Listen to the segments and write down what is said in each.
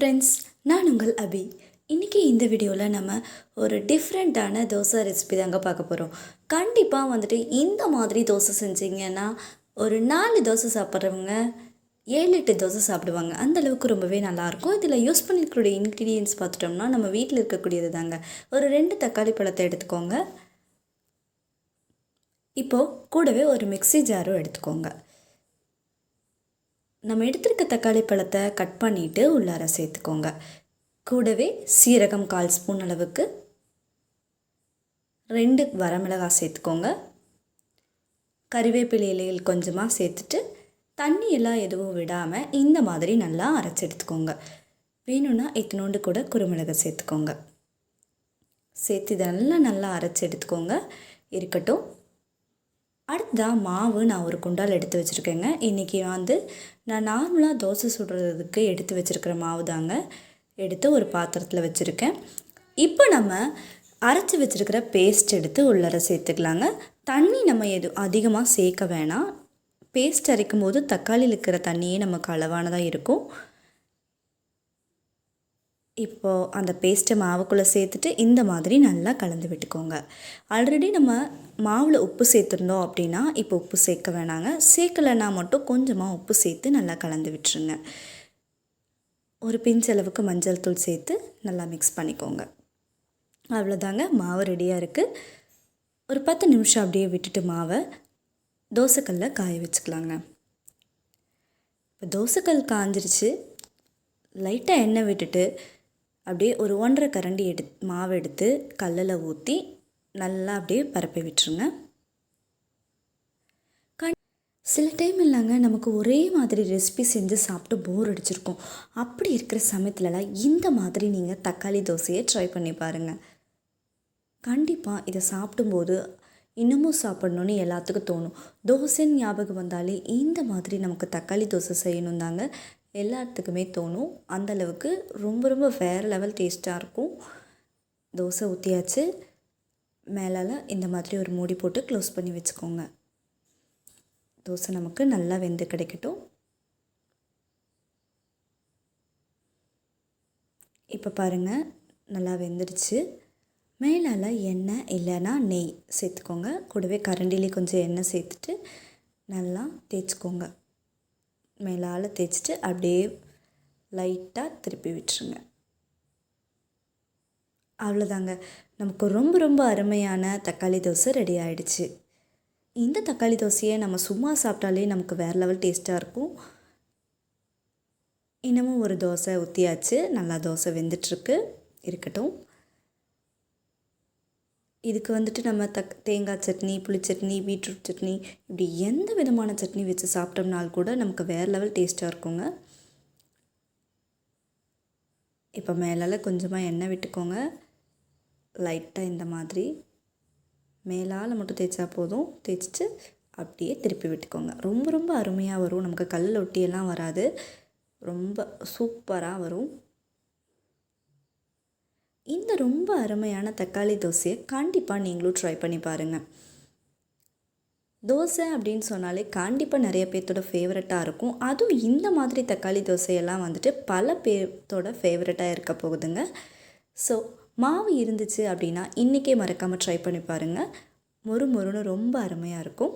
Friends, நான் உங்கள் அபி. இன்றைக்கி இந்த வீடியோவில் நம்ம ஒரு டிஃப்ரெண்ட்டான தோசை ரெசிபி தாங்க பார்க்க போகிறோம். கண்டிப்பாக இந்த மாதிரி தோசை செஞ்சிங்கன்னா ஒரு 4 தோசை சாப்பிட்றவங்க 7-8 தோசை சாப்பிடுவாங்க. அந்தளவுக்கு ரொம்பவே நல்லாயிருக்கும். இதில் யூஸ் பண்ணியிருக்கக்கூடிய இன்க்ரீடியன்ட்ஸ் பார்த்துட்டோம்னா நம்ம வீட்டில் இருக்கக்கூடியது தாங்க. ஒரு 2 தக்காளி பழத்தை எடுத்துக்கோங்க. இப்போது கூடவே ஒரு மிக்ஸி ஜாரும் எடுத்துக்கோங்க. நம்ம எடுத்துருக்க தக்காளி பழத்தை கட் பண்ணிவிட்டு உள்ளார சேர்த்துக்கோங்க. கூடவே சீரகம் 1/4 ஸ்பூன் அளவுக்கு, 2 வரமிளகாய் சேர்த்துக்கோங்க. கறிவேப்பிலை இலைகள் கொஞ்சமாக சேர்த்துட்டு தண்ணியெல்லாம் எதுவும் விடாமல் இந்த மாதிரி நல்லா அரைச்சி எடுத்துக்கோங்க. வேணும்னா இத்தினோண்டு கூட குருமிளகை சேர்த்துக்கோங்க. சேர்த்து இதை நல்லா அரைச்சி எடுத்துக்கோங்க. இருக்கட்டும். அடுத்ததாக மாவு நான் ஒரு குண்டால் எடுத்து வச்சுருக்கேங்க. இன்றைக்கி நான் நார்மலாக தோசை சுடுறதுக்கு எடுத்து வச்சுருக்கிற மாவு தாங்க எடுத்து ஒரு பாத்திரத்தில் வச்சுருக்கேன். இப்போ நம்ம அரைச்சி வச்சுருக்கிற பேஸ்ட் எடுத்து உள்ளார சேர்த்துக்கலாங்க. தண்ணி நம்ம அதிகமாக சேர்க்க வேணாம். பேஸ்ட் அரைக்கும் போது தக்காளியில் இருக்கிற தண்ணியே நமக்கு அளவானதாக இருக்கும். இப்போது அந்த பேஸ்ட்டை மாவுக்குள்ளே சேர்த்துட்டு இந்த மாதிரி நல்லா கலந்து விட்டுக்கோங்க. ஆல்ரெடி நம்ம மாவில் உப்பு சேர்த்துருந்தோம் அப்படின்னா இப்போ உப்பு சேர்க்க வேணாங்க. சேர்க்கலைன்னா மட்டும் கொஞ்சமாக உப்பு சேர்த்து நல்லா கலந்து விட்டுருங்க. ஒரு பிஞ்ச் அளவுக்கு மஞ்சள் தூள் சேர்த்து நல்லா மிக்ஸ் பண்ணிக்கோங்க. அவ்வளோதாங்க, மாவு ரெடியாக இருக்குது. ஒரு 10 நிமிஷம் அப்படியே விட்டுட்டு மாவை தோசைக்கல்லில் காய வச்சுக்கலாங்க. இப்போ தோசைக்கல் காஞ்சிருச்சு. லைட்டாக எண்ணெய் விட்டுட்டு அப்படியே ஒரு 1.5 கரண்டி மாவு எடுத்து கல்லில் ஊற்றி நல்லா அப்படியே பரப்பி விட்டுருங்க. சில டைம் இல்லைங்க, நமக்கு ஒரே மாதிரி ரெசிபி செஞ்சு சாப்பிட்டு போர் அடிச்சிருக்கோம். அப்படி இருக்கிற சமயத்துலலாம் இந்த மாதிரி நீங்கள் தக்காளி தோசையை ட்ரை பண்ணி பாருங்கள். கண்டிப்பாக இதை சாப்பிடும்போது இன்னமும் சாப்பிட்ணுன்னு எல்லாத்துக்கும் தோணும். தோசைன்னு ஞாபகம் வந்தாலே இந்த மாதிரி நமக்கு தக்காளி தோசை செய்யணும் தாங்க எல்லாத்துக்குமே தோணும். அந்தளவுக்கு ரொம்ப வேறு லெவல் டேஸ்ட்டாக இருக்கும். தோசை ஊற்றியாச்சு. மேலால் இந்த மாதிரி ஒரு மூடி போட்டு க்ளோஸ் பண்ணி வச்சுக்கோங்க. தோசை நமக்கு நல்லா வெந்து கிடைக்கட்டும். இப்போ பாருங்கள், நல்லா வெந்துடுச்சு. மேலால் எண்ணெய் இல்லைன்னா நெய் சேர்த்துக்கோங்க. கூடவே கரண்டிலே கொஞ்சம் எண்ணெய் சேர்த்துட்டு நல்லா தேய்ச்சிக்கோங்க. மேலால் தேய்ச்சிட்டு அப்படியே லைட்டாக திருப்பி விட்டுருங்க. அவ்வளோதாங்க, நமக்கு ரொம்ப அருமையான தக்காளி தோசை ரெடி ஆகிடுச்சு. இந்த தக்காளி தோசையை நம்ம சும்மா சாப்பிட்டாலே நமக்கு வேறு லெவல் டேஸ்ட்டாக இருக்கும். இன்னமும் ஒரு தோசை ஊற்றியாச்சு. நல்லா தோசை வெந்துட்டுருக்கு. இருக்கட்டும். இதுக்கு நம்ம தேங்காய் சட்னி, புளி சட்னி, பீட்ரூட் சட்னி, இப்படி எந்த விதமான சட்னி வச்சு சாப்பிட்டோம்னால் கூட நமக்கு வேறு லெவல் டேஸ்ட்டாக இருக்குங்க. இப்போ மேலால் கொஞ்சமாக எண்ணெய் விட்டுக்கோங்க. லைட்டாக இந்த மாதிரி மேலால் மட்டும் தேய்ச்சா போதும். தேய்ச்சிட்டு அப்படியே திருப்பி விட்டுக்கோங்க. ரொம்ப அருமையாக வரும். நமக்கு கல்லில் ஒட்டியெல்லாம் வராது. ரொம்ப சூப்பராக வரும். இந்த ரொம்ப அருமையான தக்காளி தோசையை கண்டிப்பாக நீங்களும் ட்ரை பண்ணி பாருங்கள். தோசை அப்படின்னு சொன்னாலே கண்டிப்பாக நிறைய பேர்த்தோட ஃபேவரட்டாக இருக்கும். அதுவும் இந்த மாதிரி தக்காளி தோசையெல்லாம் பல பேர்த்தோட ஃபேவரட்டாக இருக்க போகுதுங்க. ஸோ மாவு இருந்துச்சு அப்படின்னா இன்றைக்கே மறக்காமல் ட்ரை பண்ணி பாருங்கள். மொறுன்னு ரொம்ப அருமையாக இருக்கும்.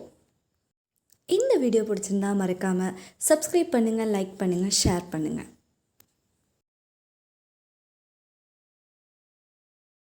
இந்த வீடியோ பிடிச்சிருந்தா மறக்காமல் சப்ஸ்கிரைப் பண்ணுங்கள், லைக் பண்ணுங்கள், ஷேர் பண்ணுங்கள்.